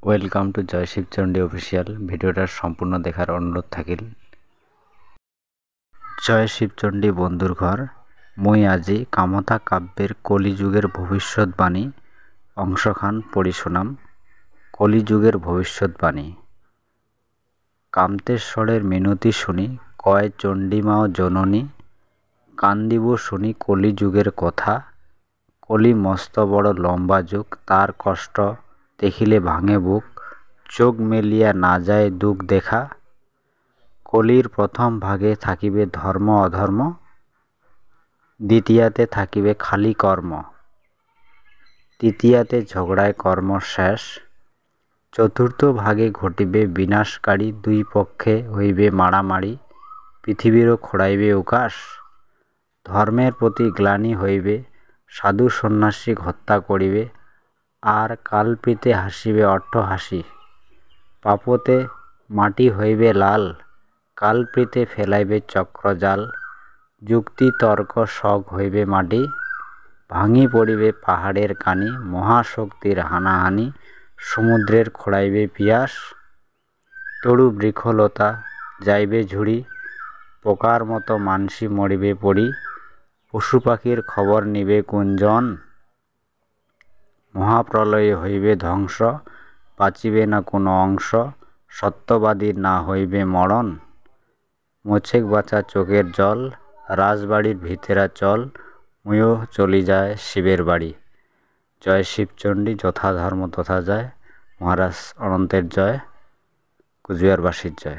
Welcome to Joy Shibchandi official. ভিডিওটার সম্পূর্ণ দেখার অনুরোধ থাকিল। জয় শিবচণ্ডী বন্ধুর ঘর। মুই আজি কামতা কাব্যের কলিযুগের ভবিষ্যৎবাণী অংশখান পড়ি শোনাম। কলিযুগের ভবিষ্যৎবাণী। কামতেশ্বরের মিনতি শুনি, কয় চণ্ডীমাও জননী, কান্দিব শুনি কলিযুগের কথা। কলি মস্ত বড় লম্বা যুগ, তার কষ্ট দেখিলে ভাঙে বুক, চোখ মেলিয়া না যায় দুঃখ দেখা। কলির প্রথম ভাগে থাকিবে ধর্ম অধর্ম, দ্বিতীয়াতে থাকিবে খালি কর্ম, তৃতীয়াতে ঝগড়ায় কর্ম শেষ, চতুর্থ ভাগে ঘটিবে বিনাশকারী, দুই পক্ষে হইবে মারামারি, পৃথিবীরও খোড়াইবে উকাশ। ধর্মের প্রতি গ্লানি হইবে, সাধু সন্ন্যাসী হত্যা করিবে, আর কালপ্রীতে হাসিবে অট্টহাসি। পাপতে মাটি হইবে লাল, কালপ্রীতে ফেলাইবে চক্রজাল, যুক্তি তর্ক সগ হইবে মাটি, ভাঙি পড়িবে পাহাড়ের কানি, মহাশক্তির হানাহানি, সমুদ্রের খোড়াইবে পিয়াস। তরু বৃক্ষলতা যাইবে ঝুড়ি, পোকার মতো মানসি মরিবে পড়ি, পশু পাখির খবর নিবে কুঞ্জন, মহাপ্রলয়ে হইবে ধ্বংস, বাঁচিবে না কোনো অংশ, সত্যবাদীর না হইবে মরণ। মোছেক বাঁচা চোখের জল, রাজবাড়ির ভিতেরা চল, মুইও চলি যায় শিবের বাড়ি। জয় শিবচণ্ডী, যথা ধর্ম তথা জয়। মহারাজ অনন্তের জয়, কুচবিহারবাসীর জয়।